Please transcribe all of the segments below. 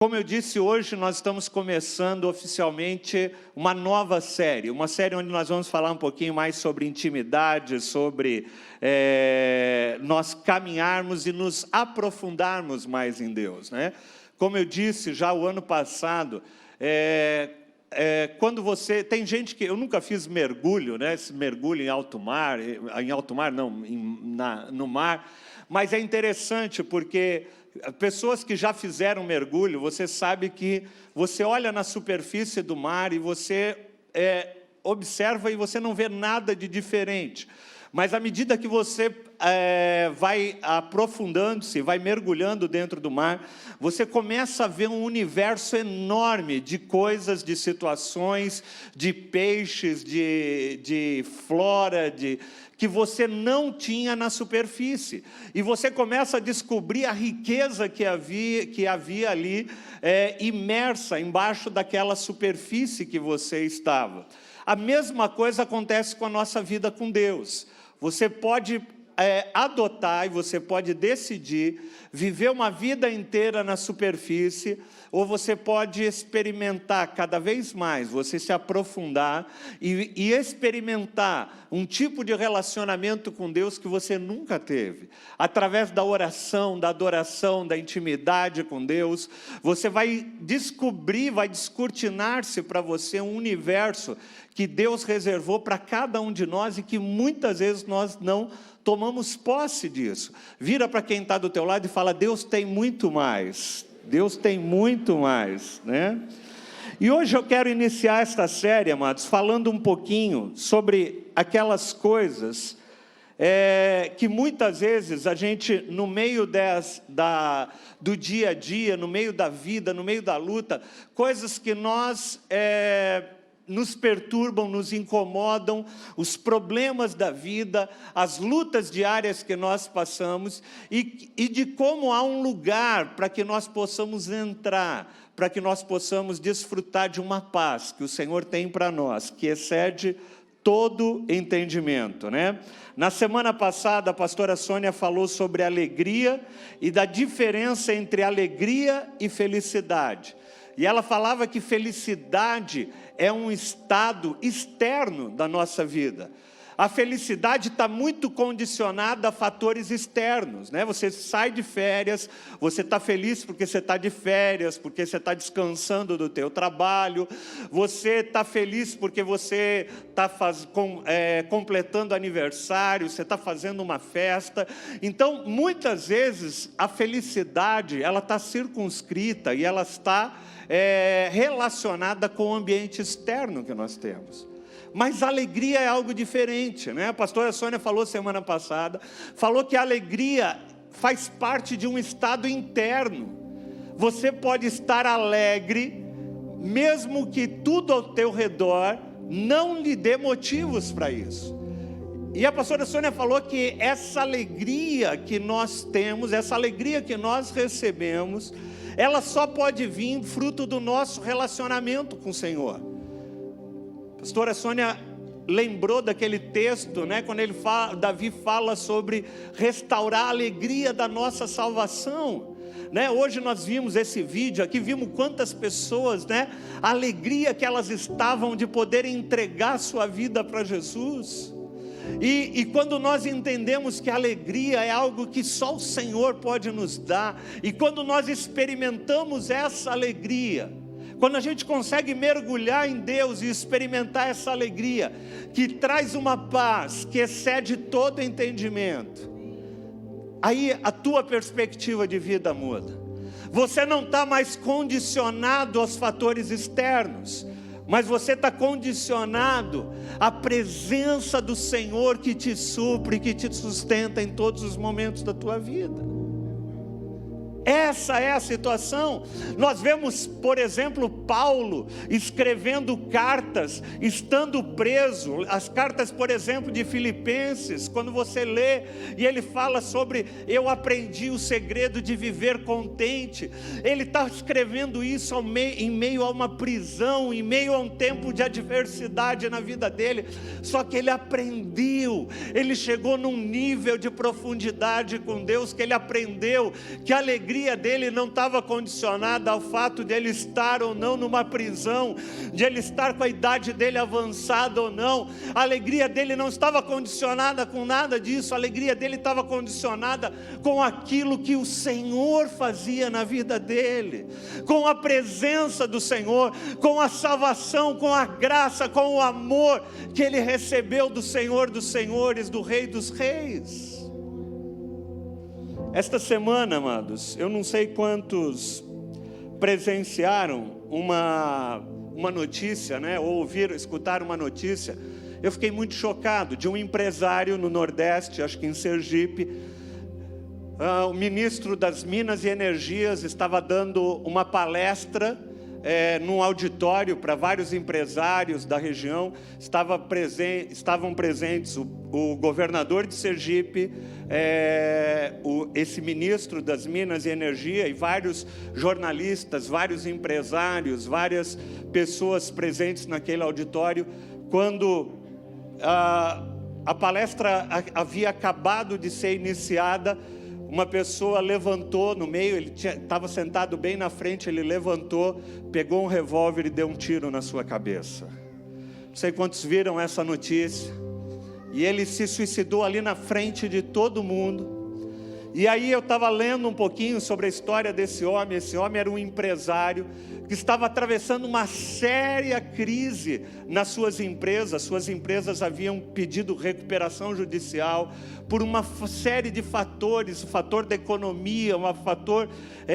Como eu disse, hoje nós estamos começando oficialmente uma nova série. Uma série onde nós vamos falar um pouquinho mais sobre intimidade, sobre nós caminharmos e nos aprofundarmos mais em Deus, né? Como eu disse já o ano passado, quando você... Tem gente que... Eu nunca fiz mergulho, né? Esse mergulho em alto mar não, no mar. Mas é interessante porque... Pessoas que já fizeram mergulho, você sabe que você olha na superfície do mar e você observa e você não vê nada de diferente. Mas à medida que você vai aprofundando-se, vai mergulhando dentro do mar, você começa a ver um universo enorme de coisas, de situações, de peixes, de flora, que você não tinha na superfície. E você começa a descobrir a riqueza que havia ali, imersa embaixo daquela superfície que você estava. A mesma coisa acontece com a nossa vida com Deus. Você pode adotar e você pode decidir viver uma vida inteira na superfície, ou você pode experimentar cada vez mais, você se aprofundar e experimentar um tipo de relacionamento com Deus que você nunca teve. Através da oração, da adoração, da intimidade com Deus, você vai descobrir, vai descortinar-se para você um universo que Deus reservou para cada um de nós e que muitas vezes nós não tomamos posse disso. Vira para quem está do teu lado e fala: Deus tem muito mais. Deus tem muito mais, né? E hoje eu quero iniciar esta série, amados, falando um pouquinho sobre aquelas coisas que muitas vezes a gente, no meio do dia a dia, no meio da vida, no meio da luta, coisas que nós... nos perturbam, nos incomodam, os problemas da vida, as lutas diárias que nós passamos e de como há um lugar para que nós possamos entrar, para que nós possamos desfrutar de uma paz que o Senhor tem para nós, que excede todo entendimento, né? Na semana passada, a pastora Sônia falou sobre alegria e da diferença entre alegria e felicidade. E ela falava que felicidade é um estado externo da nossa vida. A felicidade está muito condicionada a fatores externos, né? Você sai de férias, você está feliz porque você está de férias, porque você está descansando do teu trabalho, você está feliz porque você está completando aniversário, você está fazendo uma festa. Então, muitas vezes, a felicidade ela está circunscrita e ela está relacionada com o ambiente externo que nós temos. Mas a alegria é algo diferente, né? A pastora Sônia falou semana passada, falou que a alegria faz parte de um estado interno. Você pode estar alegre, mesmo que tudo ao teu redor não lhe dê motivos para isso. E a pastora Sônia falou que essa alegria que nós temos, essa alegria que nós recebemos, ela só pode vir fruto do nosso relacionamento com o Senhor. A pastora Sônia lembrou daquele texto, né, quando Davi fala sobre restaurar a alegria da nossa salvação, né? Hoje nós vimos esse vídeo aqui, vimos quantas pessoas, né, a alegria que elas estavam de poder entregar sua vida para Jesus. E quando nós entendemos que a alegria é algo que só o Senhor pode nos dar, e quando nós experimentamos essa alegria, quando a gente consegue mergulhar em Deus e experimentar essa alegria, que traz uma paz que excede todo entendimento, aí a tua perspectiva de vida muda. Você não está mais condicionado aos fatores externos, mas você está condicionado à presença do Senhor que te supre, que te sustenta em todos os momentos da tua vida. Essa é a situação. Nós vemos, por exemplo, Paulo escrevendo cartas, estando preso. As cartas, por exemplo, de Filipenses, quando você lê, e ele fala sobre: eu aprendi o segredo de viver contente. Ele está escrevendo isso em meio a uma prisão, em meio a um tempo de adversidade na vida dele. Só que ele aprendeu, ele chegou num nível de profundidade com Deus, que ele aprendeu que a alegria dele dele não estava condicionada ao fato de ele estar ou não numa prisão, de ele estar com a idade dele avançada ou não. A alegria dele não estava condicionada com nada disso. A alegria dele estava condicionada com aquilo que o Senhor fazia na vida dele, com a presença do Senhor, com a salvação, com a graça, com o amor que ele recebeu do Senhor dos Senhores, do Rei dos Reis. Esta semana, amados, eu não sei quantos presenciaram uma notícia, né? Ou escutaram uma notícia. Eu fiquei muito chocado de um empresário no Nordeste, acho que em Sergipe. O ministro das Minas e Energias estava dando uma palestra num auditório para vários empresários da região. Estavam presentes o governador de Sergipe, esse ministro das Minas e Energia e vários jornalistas, vários empresários, várias pessoas presentes naquele auditório. Quando a palestra havia acabado de ser iniciada, uma pessoa levantou no meio, ele estava sentado bem na frente, ele levantou, pegou um revólver e deu um tiro na sua cabeça. Não sei quantos viram essa notícia. E ele se suicidou ali na frente de todo mundo. E aí eu estava lendo um pouquinho sobre a história desse homem. Esse homem era um empresário que estava atravessando uma séria crise nas suas empresas. Suas empresas haviam pedido recuperação judicial por uma série de fatores, o fator da economia, um fator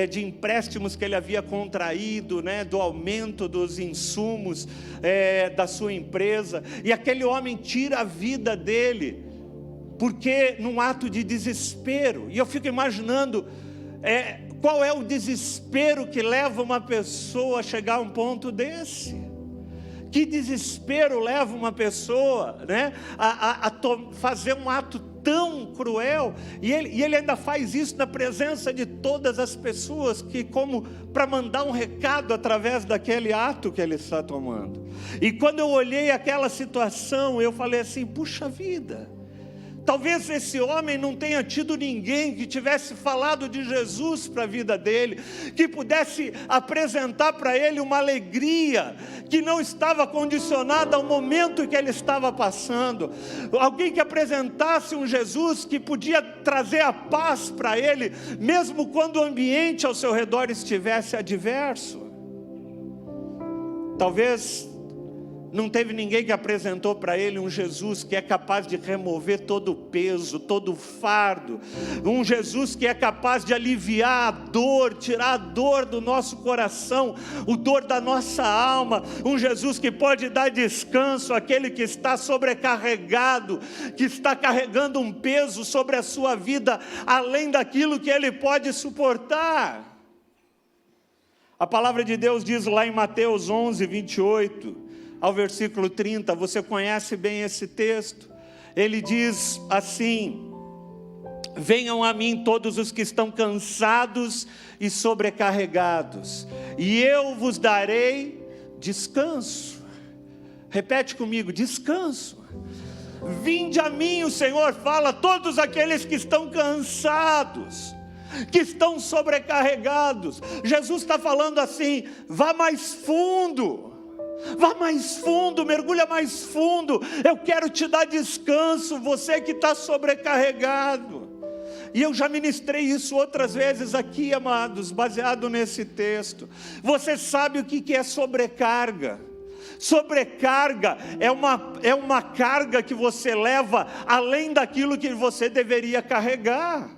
de empréstimos que ele havia contraído, né, do aumento dos insumos da sua empresa. E aquele homem tira a vida dele, porque num ato de desespero. E eu fico imaginando qual é o desespero que leva uma pessoa a chegar a um ponto desse. Que desespero leva uma pessoa, né, a fazer um ato tão cruel, e ele ainda faz isso na presença de todas as pessoas, que como para mandar um recado através daquele ato que ele está tomando. E quando eu olhei aquela situação, eu falei assim, puxa vida, talvez esse homem não tenha tido ninguém que tivesse falado de Jesus para a vida dele, que pudesse apresentar para ele uma alegria que não estava condicionada ao momento que ele estava passando. Alguém que apresentasse um Jesus que podia trazer a paz para ele, mesmo quando o ambiente ao seu redor estivesse adverso. Talvez não teve ninguém que apresentou para ele um Jesus que é capaz de remover todo o peso, todo o fardo. Um Jesus que é capaz de aliviar a dor, tirar a dor do nosso coração, o dor da nossa alma. Um Jesus que pode dar descanso àquele que está sobrecarregado, que está carregando um peso sobre a sua vida, além daquilo que ele pode suportar. A palavra de Deus diz lá em Mateus 11, 28... ao versículo 30, você conhece bem esse texto. Ele diz assim: venham a mim todos os que estão cansados e sobrecarregados, e eu vos darei descanso. Repete comigo, descanso. Vinde a mim, o Senhor fala, todos aqueles que estão cansados, que estão sobrecarregados. Jesus está falando assim, vá mais fundo. Vá mais fundo, mergulha mais fundo. Eu quero te dar descanso, você que está sobrecarregado. E eu já ministrei isso outras vezes aqui, amados, baseado nesse texto. Você sabe o que é sobrecarga? Sobrecarga é uma carga que você leva além daquilo que você deveria carregar.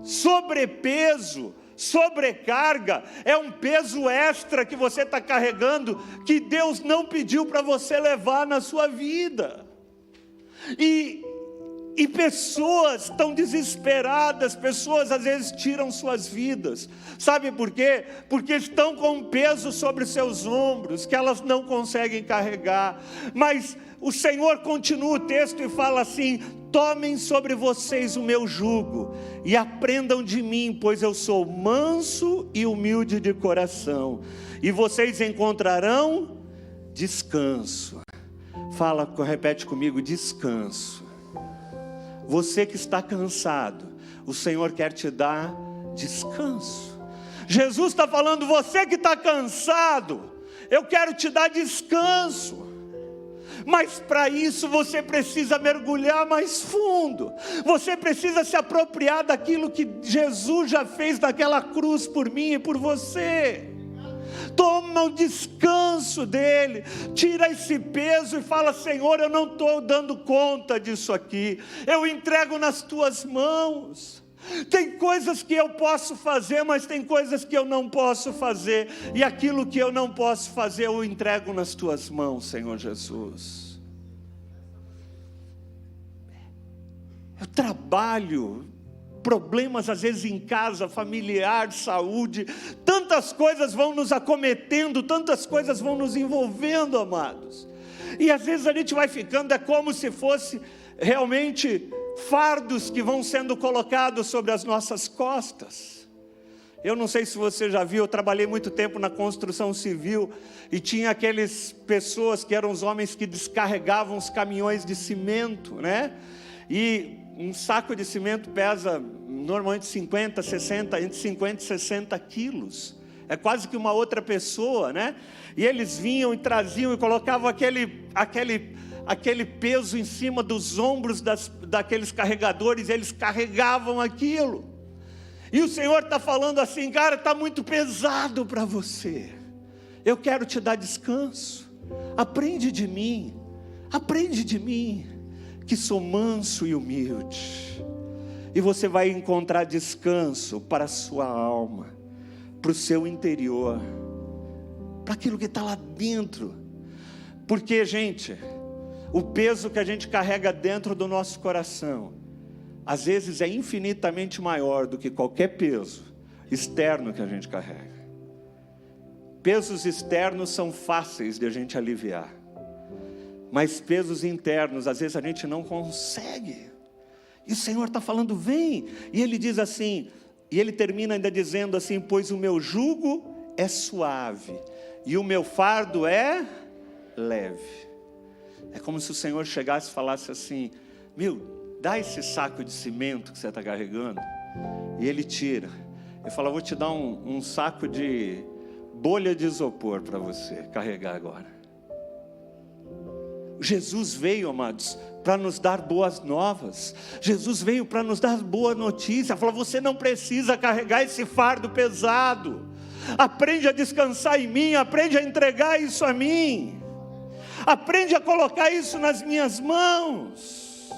Sobrepeso, sobrecarga é um peso extra que você está carregando, que Deus não pediu para você levar na sua vida. E pessoas estão desesperadas, pessoas às vezes tiram suas vidas. Sabe por quê? Porque estão com um peso sobre seus ombros, que elas não conseguem carregar. Mas o Senhor continua o texto e fala assim: tomem sobre vocês o meu jugo e aprendam de mim, pois eu sou manso e humilde de coração, e vocês encontrarão descanso. Repete comigo, descanso. Você que está cansado, o Senhor quer te dar descanso. Jesus está falando, você que está cansado, eu quero te dar descanso. Mas para isso você precisa mergulhar mais fundo. Você precisa se apropriar daquilo que Jesus já fez naquela cruz por mim e por você. Toma o descanso dele, tira esse peso e fala, Senhor, eu não estou dando conta disso aqui, eu entrego nas tuas mãos. Tem coisas que eu posso fazer, mas tem coisas que eu não posso fazer, e aquilo que eu não posso fazer, eu entrego nas tuas mãos, Senhor Jesus. Eu trabalho, problemas às vezes em casa, familiar, saúde, tantas coisas vão nos acometendo, tantas coisas vão nos envolvendo, amados, e às vezes a gente vai ficando, é como se fosse realmente fardos que vão sendo colocados sobre as nossas costas. Eu não sei se você já viu, eu trabalhei muito tempo na construção civil, e tinha aquelas pessoas que eram os homens que descarregavam os caminhões de cimento, né? E um saco de cimento pesa normalmente 50, 60, entre 50 e 60 quilos. É quase que uma outra pessoa, né? E eles vinham e traziam e colocavam aquele peso em cima dos ombros daqueles carregadores, eles carregavam aquilo. E o Senhor está falando assim, cara, está muito pesado para você. Eu quero te dar descanso. Aprende de mim, que sou manso e humilde, e você vai encontrar descanso para a sua alma, para o seu interior, para aquilo que está lá dentro. Porque, gente, o peso que a gente carrega dentro do nosso coração, às vezes é infinitamente maior do que qualquer peso externo que a gente carrega. Pesos externos são fáceis de a gente aliviar, mas pesos internos, às vezes a gente não consegue. E o Senhor está falando, vem. E Ele diz assim, e Ele termina ainda dizendo assim, pois o meu jugo é suave, e o meu fardo é leve. É como se o Senhor chegasse e falasse assim, dá esse saco de cimento que você está carregando. E Ele tira. Ele fala, vou te dar um saco de bolha de isopor para você carregar agora. Jesus veio, amados, para nos dar boas novas. Jesus veio para nos dar boa notícia. Falou, você não precisa carregar esse fardo pesado. Aprende a descansar em mim, aprende a entregar isso a mim. Aprende a colocar isso nas minhas mãos.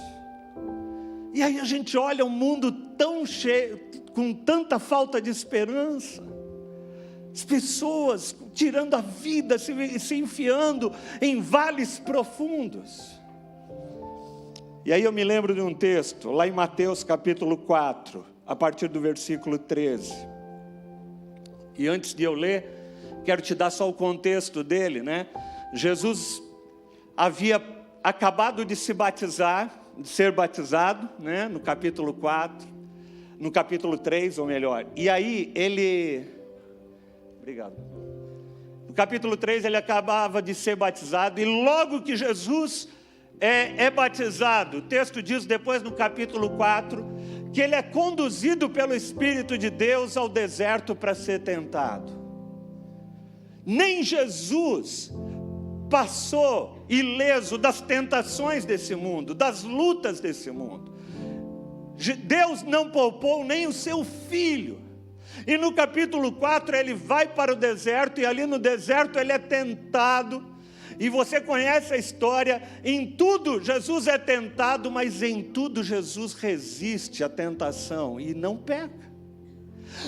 E aí a gente olha um mundo tão cheio, com tanta falta de esperança. As pessoas tirando a vida, se enfiando em vales profundos. E aí eu me lembro de um texto, lá em Mateus capítulo 4, a partir do versículo 13. E antes de eu ler, quero te dar só o contexto dele, né? Jesus havia acabado de se batizar, de ser batizado, né? No capítulo 4, no capítulo 3, ou melhor. E aí ele... Obrigado. No capítulo 3 ele acabava de ser batizado, e logo que Jesus é batizado, o texto diz depois no capítulo 4, que ele é conduzido pelo Espírito de Deus ao deserto para ser tentado. Nem Jesus passou ileso das tentações desse mundo, das lutas desse mundo. Deus não poupou nem o seu filho. E no capítulo 4 ele vai para o deserto, e ali no deserto ele é tentado. E você conhece a história, em tudo Jesus é tentado, mas em tudo Jesus resiste à tentação e não peca.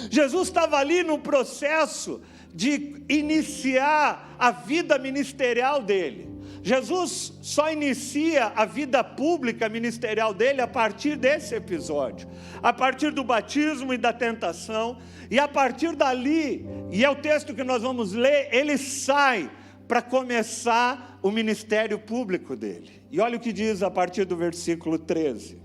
Jesus estava ali no processo de iniciar a vida ministerial dele. Jesus só inicia a vida pública ministerial dele a partir desse episódio, a partir do batismo e da tentação, e a partir dali, e é o texto que nós vamos ler, ele sai para começar o ministério público dele. E olha o que diz a partir do versículo 13.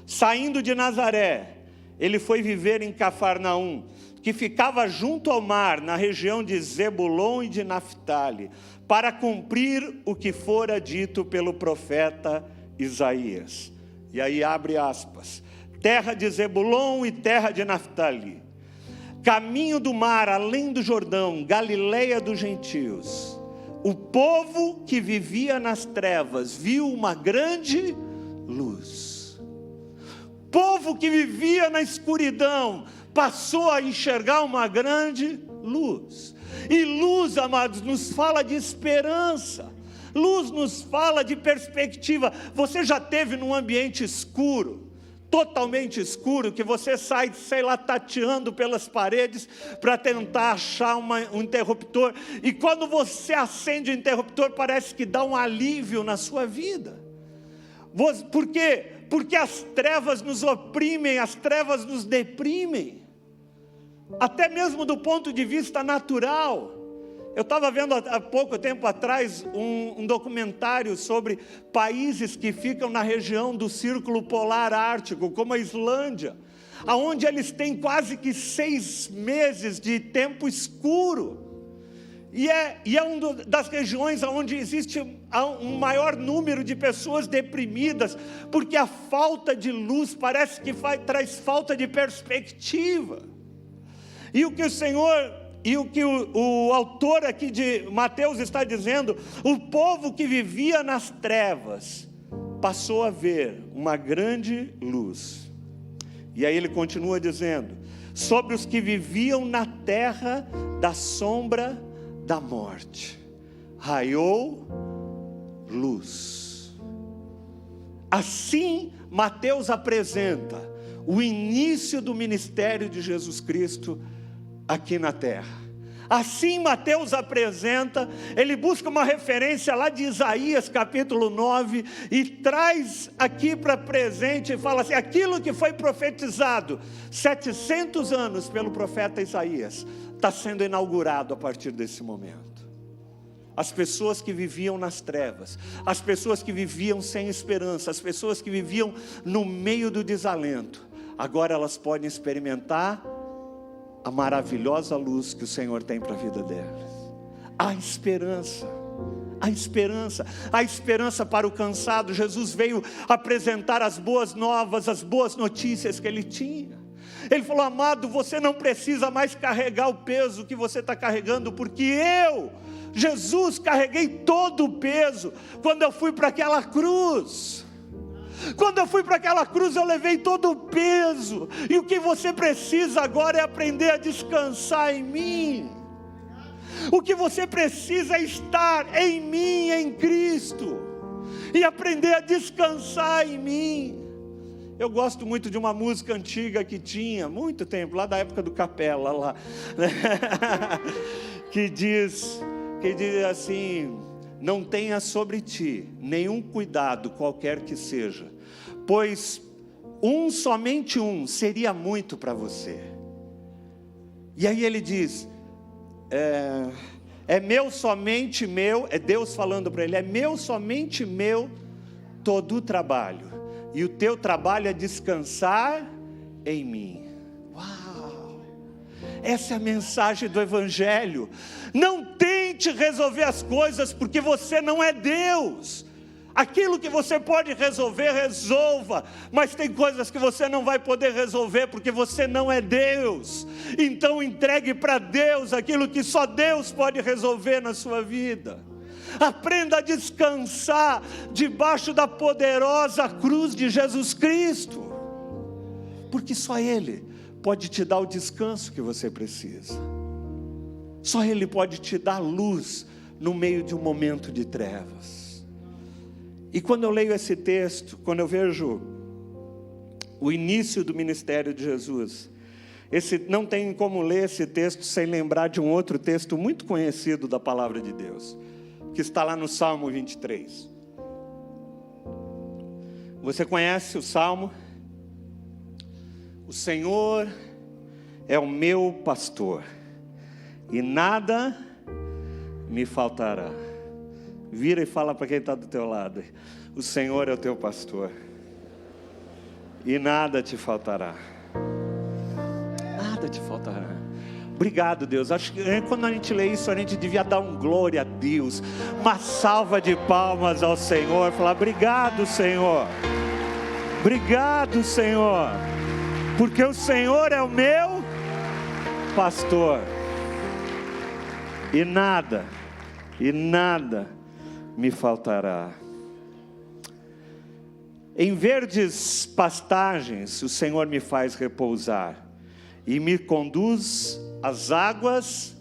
Saindo de Nazaré, ele foi viver em Cafarnaum, que ficava junto ao mar, na região de Zebulon e de Naftali, para cumprir o que fora dito pelo profeta Isaías. E aí abre aspas. terra de Zebulon e terra de Naftali, caminho do mar, além do Jordão, Galileia dos gentios. O povo que vivia nas trevas viu uma grande luz. Povo que vivia na escuridão passou a enxergar uma grande luz. E luz, amados, nos fala de esperança. Luz nos fala de perspectiva. Você já esteve num ambiente escuro, totalmente escuro, que você sai, sei lá, tateando pelas paredes para tentar achar um interruptor, e quando você acende o interruptor, parece que dá um alívio na sua vida. Por quê? Porque as trevas nos oprimem, as trevas nos deprimem, até mesmo do ponto de vista natural. Eu estava vendo há pouco tempo atrás um documentário sobre países que ficam na região do Círculo Polar Ártico, como a Islândia, onde eles têm quase que 6 meses de tempo escuro. E é uma das regiões onde existe um maior número de pessoas deprimidas, porque a falta de luz parece que traz falta de perspectiva. E o que o Senhor... E o que o autor aqui de Mateus está dizendo, o povo que vivia nas trevas passou a ver uma grande luz. E aí ele continua dizendo, sobre os que viviam na terra da sombra da morte, raiou luz. Assim, Mateus apresenta o início do ministério de Jesus Cristo aqui na terra. Assim Mateus apresenta, ele busca uma referência lá de Isaías capítulo 9, e traz aqui para presente, e fala assim, aquilo que foi profetizado 700 anos pelo profeta Isaías, está sendo inaugurado a partir desse momento. As pessoas que viviam nas trevas, as pessoas que viviam sem esperança, as pessoas que viviam no meio do desalento, agora elas podem experimentar a maravilhosa luz que o Senhor tem para a vida delas. A esperança, a esperança, a esperança para o cansado. Jesus veio apresentar as boas novas, as boas notícias que ele tinha. Ele falou, amado, você não precisa mais carregar o peso que você está carregando, porque eu, Jesus, carreguei todo o peso quando eu fui para aquela cruz. Quando eu fui para aquela cruz, eu levei todo o peso. E o que você precisa agora é aprender a descansar em mim. O que você precisa é estar em mim, em Cristo, e aprender a descansar em mim. Eu gosto muito de uma música antiga que tinha, muito tempo, lá da época do Capela, lá, que diz assim, não tenha sobre ti nenhum cuidado qualquer que seja, pois somente um seria muito para você. E aí ele diz, é meu, somente meu, é Deus falando para ele, é meu, somente meu, todo o trabalho, e o teu trabalho é descansar em mim. Uau! Essa é a mensagem do Evangelho. Não tente resolver as coisas, porque você não é Deus. Aquilo que você pode resolver, resolva. Mas tem coisas que você não vai poder resolver, porque você não é Deus. Então entregue para Deus aquilo que só Deus pode resolver na sua vida. Aprenda a descansar debaixo da poderosa cruz de Jesus Cristo, porque só Ele pode te dar o descanso que você precisa. Só Ele pode te dar luz no meio de um momento de trevas. E quando eu leio esse texto, quando eu vejo o início do ministério de Jesus, não tem como ler esse texto sem lembrar de um outro texto muito conhecido da palavra de Deus, que está lá no Salmo 23. Você conhece o Salmo? O Senhor é o meu pastor, e nada me faltará. Vira e fala para quem está do teu lado, o Senhor é o teu pastor, e nada te faltará. Nada te faltará. Obrigado, Deus. Acho que quando a gente lê isso, a gente devia dar um glória a Deus, uma salva de palmas ao Senhor, falar, obrigado, Senhor. Obrigado, Senhor, porque o Senhor é o meu pastor, e nada me faltará. Em verdes pastagens o Senhor me faz repousar, e me conduz às águas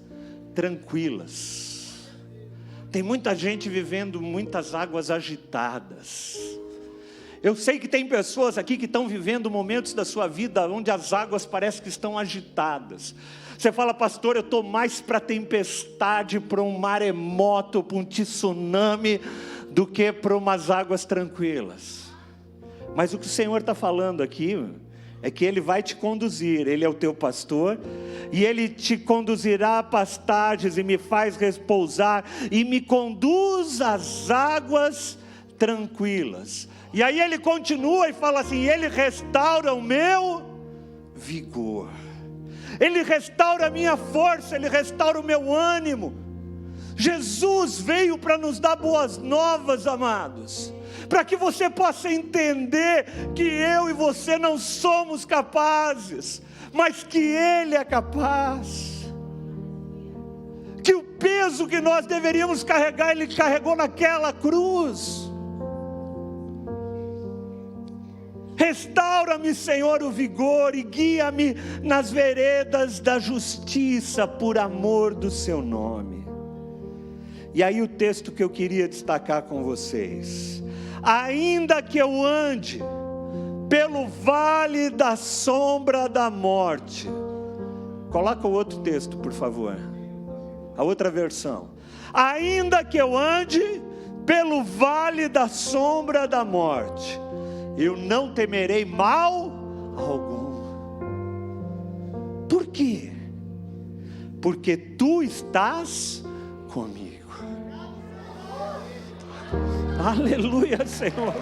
tranquilas. Tem muita gente vivendo muitas águas agitadas. Eu sei que tem pessoas aqui que estão vivendo momentos da sua vida onde as águas parecem que estão agitadas. Você fala: pastor, eu estou mais para tempestade, para um maremoto, para um tsunami, do que para umas águas tranquilas. Mas o que o Senhor está falando aqui é que Ele vai te conduzir. Ele é o teu pastor, e Ele te conduzirá a pastagens, e me faz repousar, e me conduz às águas tranquilas. E aí Ele continua e fala assim: Ele restaura o meu vigor, Ele restaura a minha força, Ele restaura o meu ânimo. Jesus veio para nos dar boas novas, amados, para que você possa entender que eu e você não somos capazes, mas que Ele é capaz. Que o peso que nós deveríamos carregar, Ele carregou naquela cruz. Restaura-me, Senhor, o vigor, e guia-me nas veredas da justiça, por amor do seu nome. E aí o texto que eu queria destacar com vocês: ainda que eu ande pelo vale da sombra da morte. Coloca o outro texto, por favor, a outra versão. Ainda que eu ande pelo vale da sombra da morte, eu não temerei mal algum. Por quê? Porque tu estás comigo. Aleluia, Senhor.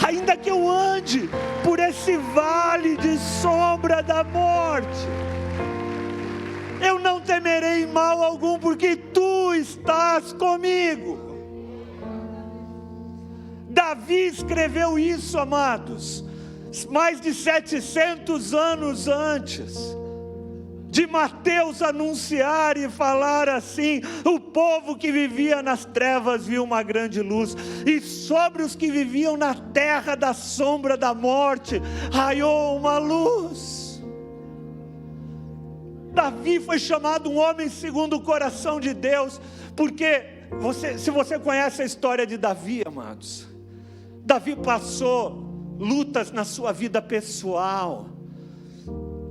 Ainda que eu ande por esse vale de sombra da morte, eu não temerei mal algum, porque tu estás comigo. Davi escreveu isso, amados, mais de 700 anos antes de Mateus anunciar e falar assim: o povo que vivia nas trevas viu uma grande luz, e sobre os que viviam na terra da sombra da morte raiou uma luz. Davi foi chamado um homem segundo o coração de Deus, porque se você conhece a história de Davi, amados, Davi passou lutas na sua vida pessoal,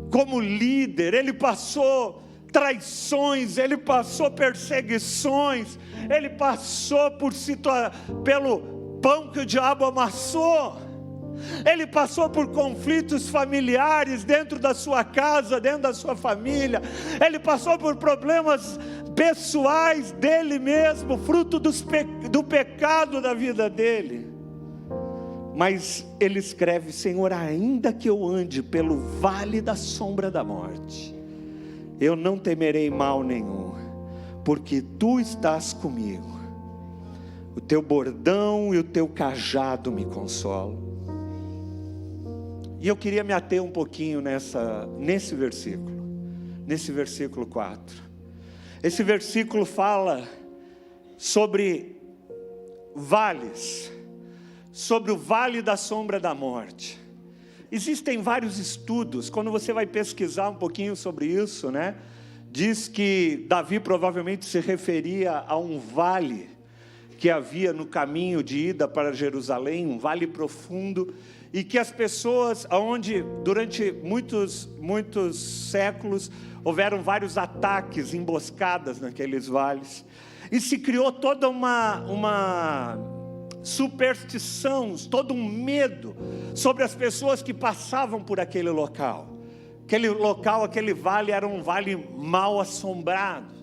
como líder. Ele passou traições, ele passou perseguições, ele passou pelo pão que o diabo amassou, ele passou por conflitos familiares dentro da sua casa, dentro da sua família, ele passou por problemas pessoais dele mesmo, fruto do pecado da vida dele. Mas ele escreve: Senhor, ainda que eu ande pelo vale da sombra da morte, eu não temerei mal nenhum, porque tu estás comigo. O teu bordão e o teu cajado me consolam. E eu queria me ater um pouquinho nesse versículo 4. Esse versículo fala sobre vales, sobre o vale da sombra da morte. Existem vários estudos. Quando você vai pesquisar um pouquinho sobre isso, né, diz que Davi provavelmente se referia a um vale que havia no caminho de ida para Jerusalém, um vale profundo, e que as pessoas, onde durante muitos séculos houveram vários ataques, emboscadas naqueles vales, e se criou toda uma superstição, todo um medo sobre as pessoas que passavam por aquele local. Aquele vale era um vale mal assombrado.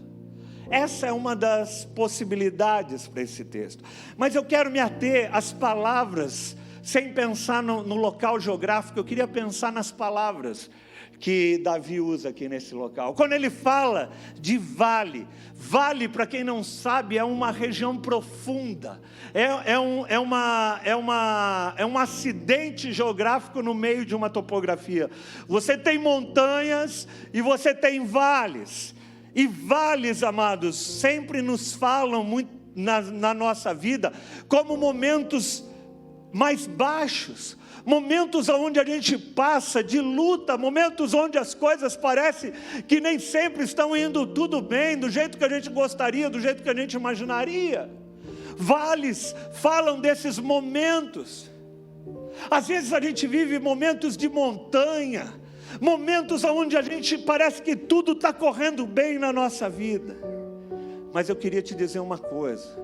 Essa é uma das possibilidades para esse texto. Mas eu quero me ater às palavras, sem pensar no local geográfico. Eu queria pensar nas palavras que Davi usa aqui nesse local. Quando ele fala de vale, vale, para quem não sabe, é uma região profunda, é um acidente geográfico no meio de uma topografia. Você tem montanhas e você tem vales, e vales, amados, sempre nos falam muito na nossa vida como momentos mais baixos, momentos onde a gente passa de luta, momentos onde as coisas parecem que nem sempre estão indo tudo bem, do jeito que a gente gostaria, do jeito que a gente imaginaria. Vales falam desses momentos. Às vezes a gente vive momentos de montanha, momentos onde a gente parece que tudo está correndo bem na nossa vida. Mas eu queria te dizer uma coisa,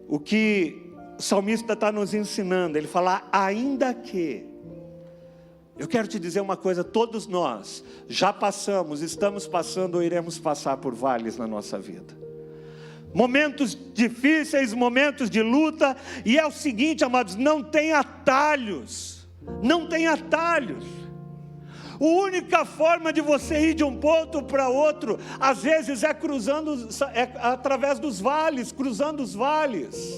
o que o salmista está nos ensinando, ele fala, ainda que, eu quero te dizer uma coisa, todos nós já passamos, estamos passando ou iremos passar por vales na nossa vida. Momentos difíceis, momentos de luta, e é o seguinte, amados, não tem atalhos, não tem atalhos. A única forma de você ir de um ponto para outro, às vezes é através dos vales, cruzando os vales.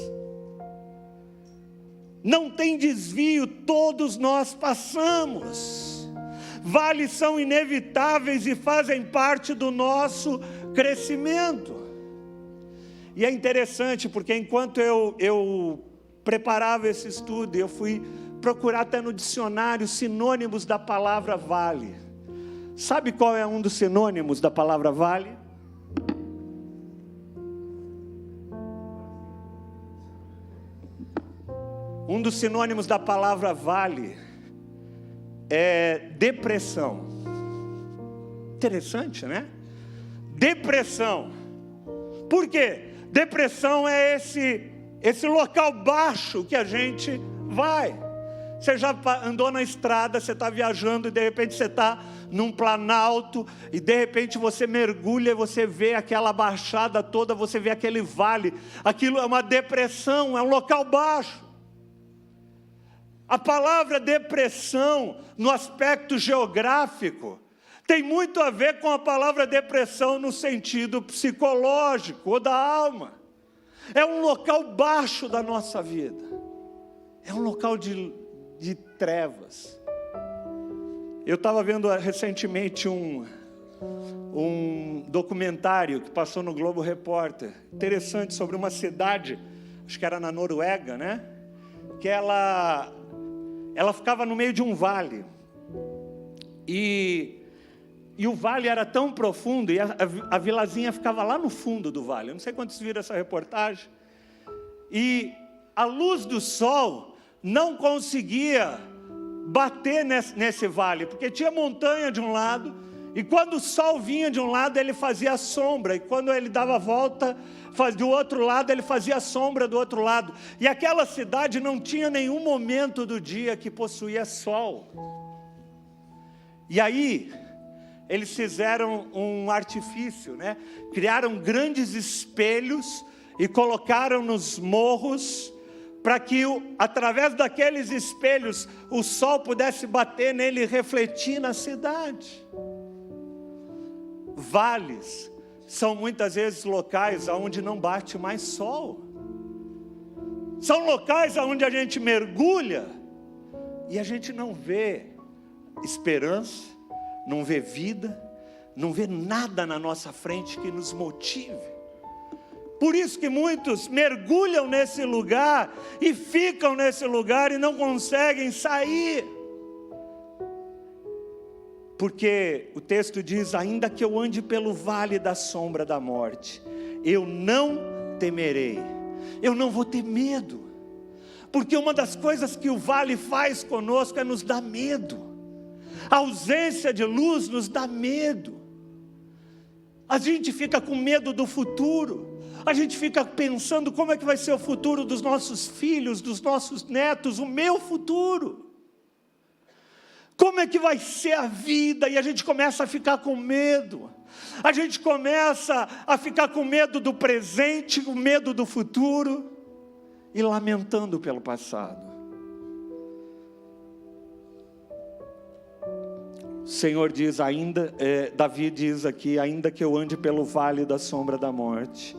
Não tem desvio, todos nós passamos. Vales são inevitáveis e fazem parte do nosso crescimento. E é interessante porque enquanto eu preparava esse estudo, eu fui procurar até no dicionário sinônimos da palavra vale. Sabe qual é um dos sinônimos da palavra vale? Um dos sinônimos da palavra vale é depressão. Interessante, né? Depressão. Por quê? Depressão é esse local baixo que a gente vai. Você já andou na estrada, você está viajando e de repente você está num planalto e de repente você mergulha e você vê aquela baixada toda, você vê aquele vale. Aquilo é uma depressão, é um local baixo. A palavra depressão, no aspecto geográfico, tem muito a ver com a palavra depressão no sentido psicológico ou da alma. É um local baixo da nossa vida. É um local de trevas. Eu estava vendo recentemente um documentário que passou no Globo Repórter, interessante, sobre uma cidade, acho que era na Noruega, né? Que ela ficava no meio de um vale, e o vale era tão profundo, e a vilazinha ficava lá no fundo do vale. Eu não sei quantos viram essa reportagem. E a luz do sol não conseguia bater nesse vale, porque tinha montanha de um lado, e quando o sol vinha de um lado, ele fazia sombra, e quando ele dava a volta do outro lado, ele fazia sombra do outro lado. E aquela cidade não tinha nenhum momento do dia que possuía sol. E aí eles fizeram um artifício, né? Criaram grandes espelhos e colocaram nos morros, para que através daqueles espelhos o sol pudesse bater nele e refletir na cidade. Vales são muitas vezes locais onde não bate mais sol. São locais onde a gente mergulha e a gente não vê esperança, não vê vida, não vê nada na nossa frente que nos motive. Por isso que muitos mergulham nesse lugar e ficam nesse lugar e não conseguem sair. Porque o texto diz, ainda que eu ande pelo vale da sombra da morte, eu não temerei, eu não vou ter medo. Porque uma das coisas que o vale faz conosco é nos dar medo. A ausência de luz nos dá medo. A gente fica com medo do futuro. A gente fica pensando como é que vai ser o futuro dos nossos filhos, dos nossos netos, o meu futuro. Como é que vai ser a vida? E a gente começa a ficar com medo. A gente começa a ficar com medo do presente, com medo do futuro e lamentando pelo passado. Senhor diz ainda, Davi diz aqui, ainda que eu ande pelo vale da sombra da morte,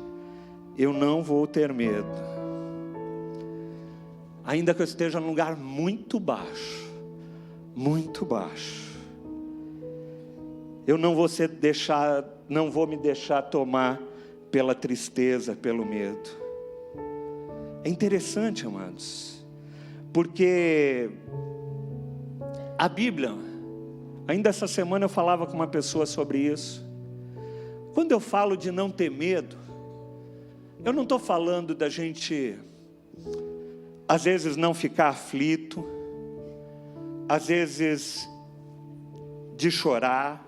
eu não vou ter medo. Ainda que eu esteja num lugar muito baixo, eu não vou me deixar tomar pela tristeza, pelo medo. É interessante, amados, porque a Bíblia, ainda essa semana eu falava com uma pessoa sobre isso. Quando eu falo de não ter medo, eu não estou falando da gente, às vezes, não ficar aflito, às vezes de chorar,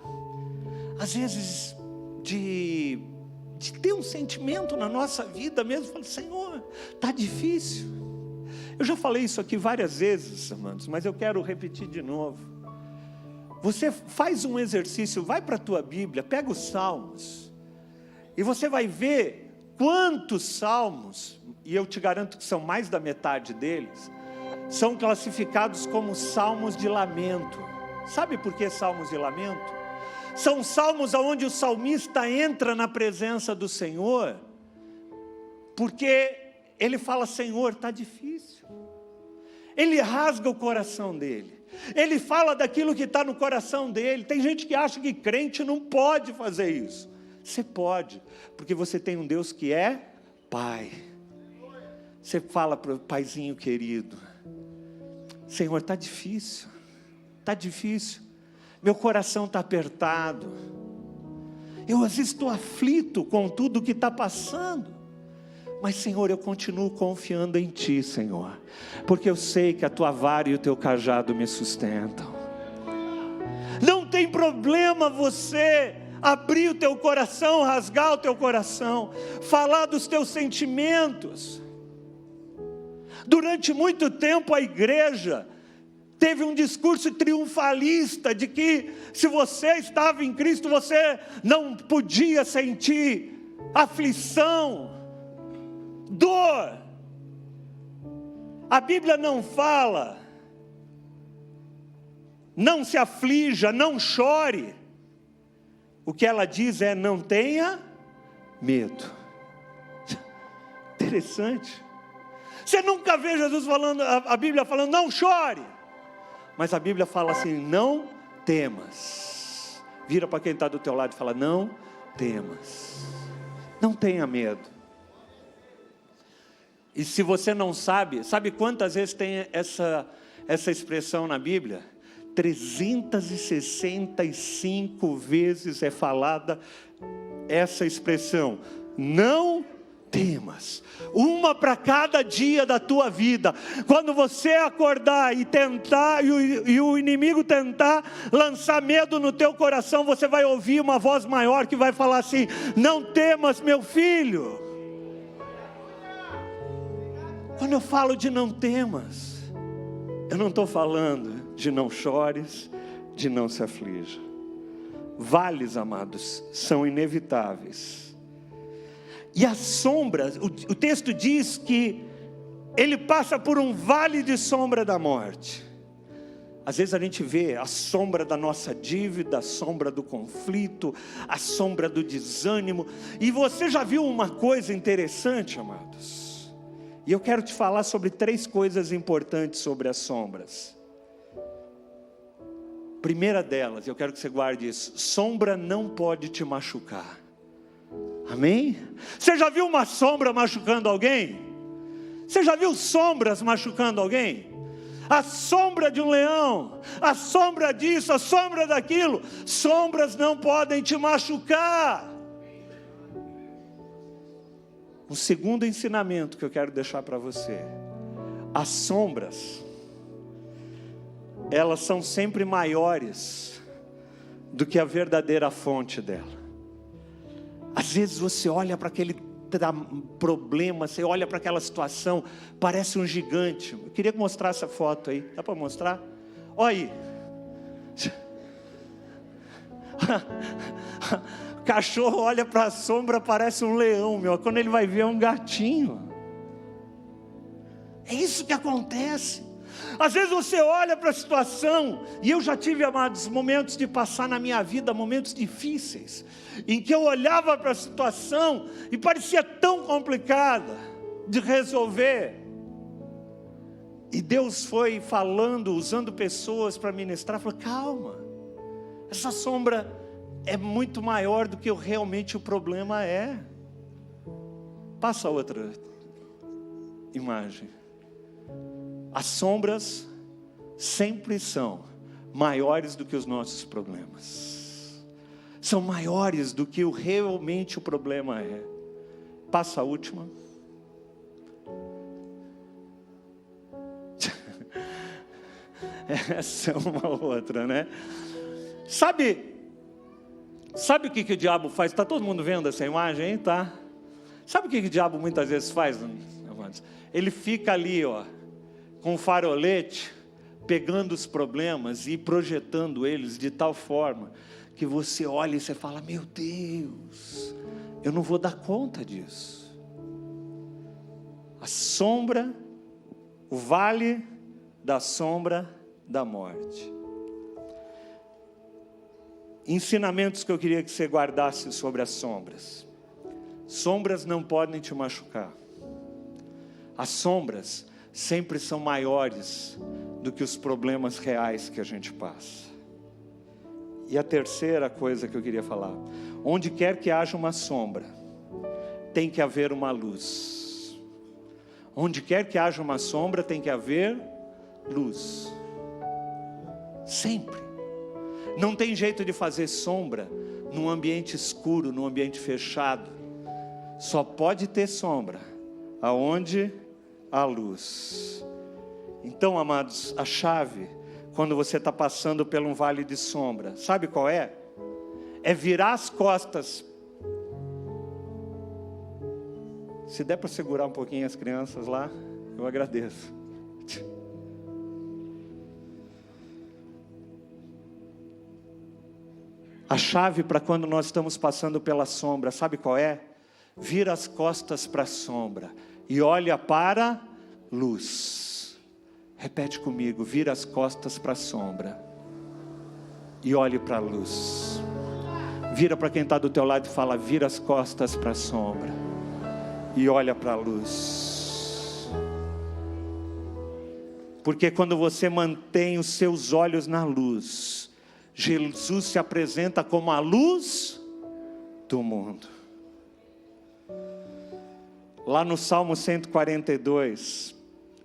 às vezes de ter um sentimento na nossa vida mesmo, falar, Senhor, está difícil. Eu já falei isso aqui várias vezes, amados, mas eu quero repetir de novo. Você faz um exercício, vai para a tua Bíblia, pega os Salmos, e você vai ver quantos Salmos, e eu te garanto que são mais da metade deles, são classificados como Salmos de lamento. Sabe por que Salmos de lamento? São salmos onde o salmista entra na presença do Senhor, porque ele fala, Senhor, está difícil. Ele rasga o coração dele. Ele fala daquilo que está no coração dele. Tem gente que acha que crente não pode fazer isso. Você pode, porque você tem um Deus que é Pai. Você fala para o Paizinho querido, Senhor, está difícil. Está difícil. Meu coração está apertado. Eu às vezes estou aflito com tudo que está passando. Mas Senhor, eu continuo confiando em Ti, Senhor. Porque eu sei que a Tua vara e o Teu cajado me sustentam. Não tem problema você abrir o teu coração, rasgar o teu coração, falar dos teus sentimentos. Durante muito tempo a igreja teve um discurso triunfalista de que se você estava em Cristo, você não podia sentir aflição, dor. A Bíblia não fala, não se aflija, não chore. O que ela diz é, não tenha medo. Interessante. Você nunca vê Jesus falando, a Bíblia falando, não chore. Mas a Bíblia fala assim, não temas. Vira para quem está do teu lado e fala, não temas. Não tenha medo. E se você não sabe, sabe quantas vezes tem essa expressão na Bíblia? 365 vezes é falada essa expressão, não temas. Uma para cada dia da tua vida. Quando você acordar e tentar, e o inimigo tentar lançar medo no teu coração, você vai ouvir uma voz maior que vai falar assim, não temas, meu filho. Quando eu falo de não temas, eu não estou falando de não chores, de não se aflija. Vales, amados, são inevitáveis. E as sombras, o texto diz que ele passa por um vale de sombra da morte. Às vezes a gente vê a sombra da nossa dívida, a sombra do conflito, a sombra do desânimo. E você já viu uma coisa interessante, amados? E eu quero te falar sobre 3 coisas importantes sobre as sombras. Primeira delas, eu quero que você guarde isso, sombra não pode te machucar. Amém? Você já viu uma sombra machucando alguém? Você já viu sombras machucando alguém? A sombra de um leão, a sombra disso, a sombra daquilo. Sombras não podem te machucar. O segundo ensinamento que eu quero deixar para você. As sombras, elas são sempre maiores do que a verdadeira fonte dela. Às vezes você olha para aquele problema, você olha para aquela situação, parece um gigante. Eu queria mostrar essa foto aí, dá para mostrar? Olha aí. O cachorro olha para a sombra, parece um leão, meu. Quando ele vai ver é um gatinho. É isso que acontece. Às vezes você olha para a situação, e eu já tive, amados, momentos de passar na minha vida, momentos difíceis, em que eu olhava para a situação e parecia tão complicada de resolver. E Deus foi falando, usando pessoas para ministrar, falou: calma, essa sombra é muito maior do que realmente o problema é. Passa outra imagem. As sombras sempre são maiores do que os nossos problemas. São maiores do que realmente o problema é. Passa a última. Essa é uma outra, né? Sabe o que o diabo faz? Está todo mundo vendo essa imagem, hein? Tá? Sabe o que o diabo muitas vezes faz, amados? Ele fica ali, ó, com um farolete, pegando os problemas e projetando eles de tal forma que você olha e você fala: meu Deus, eu não vou dar conta disso. A sombra, o vale da sombra da morte. Ensinamentos que eu queria que você guardasse sobre as sombras. Sombras não podem te machucar. As sombras sempre são maiores do que os problemas reais que a gente passa. E a terceira coisa que eu queria falar: onde quer que haja uma sombra, tem que haver uma luz. Onde quer que haja uma sombra, tem que haver luz. Sempre. Não tem jeito de fazer sombra num ambiente escuro, num ambiente fechado. Só pode ter sombra aonde há luz. Então, amados, a chave, quando você está passando por um vale de sombra, sabe qual é? É virar as costas. Se der para segurar um pouquinho as crianças lá, eu agradeço. A chave para quando nós estamos passando pela sombra, sabe qual é? Vira as costas para a sombra e olha para a luz. Repete comigo: vira as costas para a sombra e olhe para a luz. Vira para quem está do teu lado e fala: vira as costas para a sombra e olha para a luz. Porque quando você mantém os seus olhos na luz, Jesus se apresenta como a luz do mundo. Lá no Salmo 142,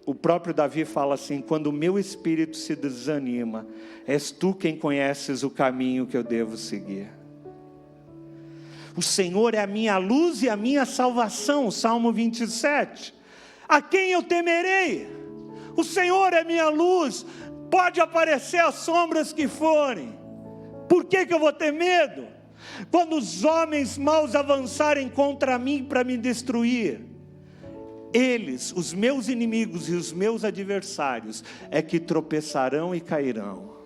o próprio Davi fala assim: quando o meu espírito se desanima, és tu quem conheces o caminho que eu devo seguir. O Senhor é a minha luz e a minha salvação, Salmo 27. A quem eu temerei? O Senhor é minha luz. Pode aparecer as sombras que forem. Por que eu vou ter medo? Quando os homens maus avançarem contra mim para me destruir, eles, os meus inimigos e os meus adversários, é que tropeçarão e cairão.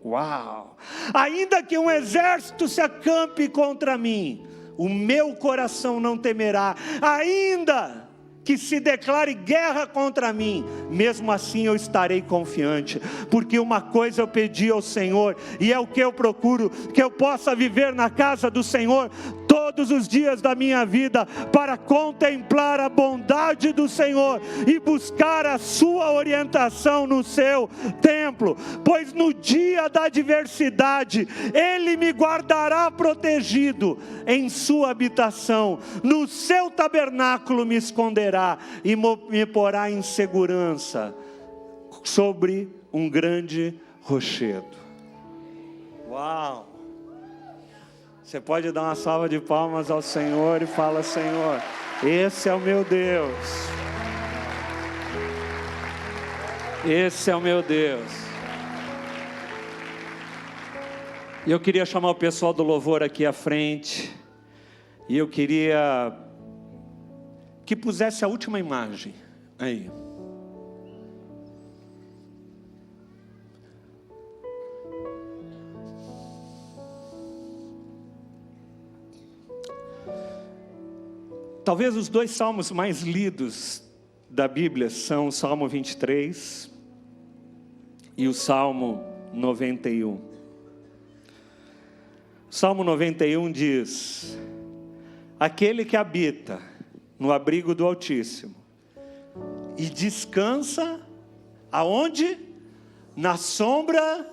Uau! Ainda que um exército se acampe contra mim, o meu coração não temerá. Ainda que se declare guerra contra mim, mesmo assim eu estarei confiante, porque uma coisa eu pedi ao Senhor, e é o que eu procuro, que eu possa viver na casa do Senhor todos os dias da minha vida, para contemplar a bondade do Senhor, e buscar a sua orientação no seu templo, pois no dia da adversidade, Ele me guardará protegido em sua habitação, no seu tabernáculo me esconderá, e me porá em segurança, sobre um grande rochedo. Uau! Você pode dar uma salva de palmas ao Senhor e fala: Senhor, esse é o meu Deus. Esse é o meu Deus. E eu queria chamar o pessoal do louvor aqui à frente. E eu queria que pusesse a última imagem aí. Talvez os dois salmos mais lidos da Bíblia são o Salmo 23 e o Salmo 91. O Salmo 91 diz: aquele que habita no abrigo do Altíssimo e descansa aonde? Na sombra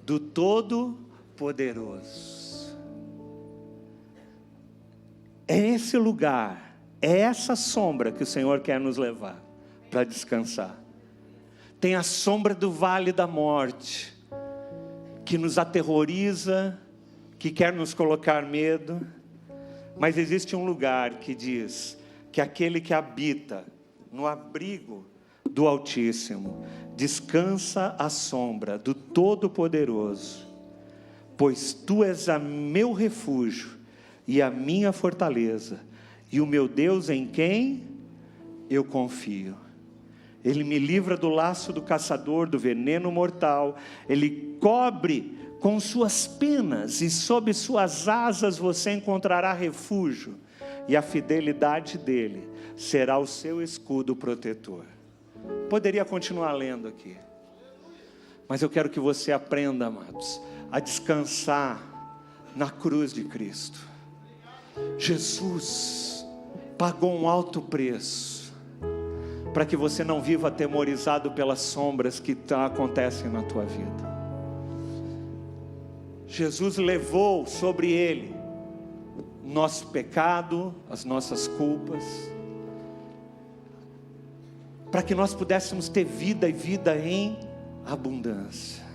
do Todo-Poderoso. É esse lugar, é essa sombra que o Senhor quer nos levar para descansar. Tem a sombra do vale da morte, que nos aterroriza, que quer nos colocar medo. Mas existe um lugar que diz que aquele que habita no abrigo do Altíssimo descansa à sombra do Todo-Poderoso, pois tu és a meu refúgio e a minha fortaleza, e o meu Deus em quem eu confio. Ele me livra do laço do caçador, do veneno mortal. Ele cobre com suas penas, e sob suas asas você encontrará refúgio, e a fidelidade dele será o seu escudo protetor. Poderia continuar lendo aqui, mas eu quero que você aprenda, amados, a descansar na cruz de Cristo. Jesus pagou um alto preço para que você não viva atemorizado pelas sombras que acontecem na tua vida. Jesus levou sobre ele nosso pecado, as nossas culpas, para que nós pudéssemos ter vida e vida em abundância.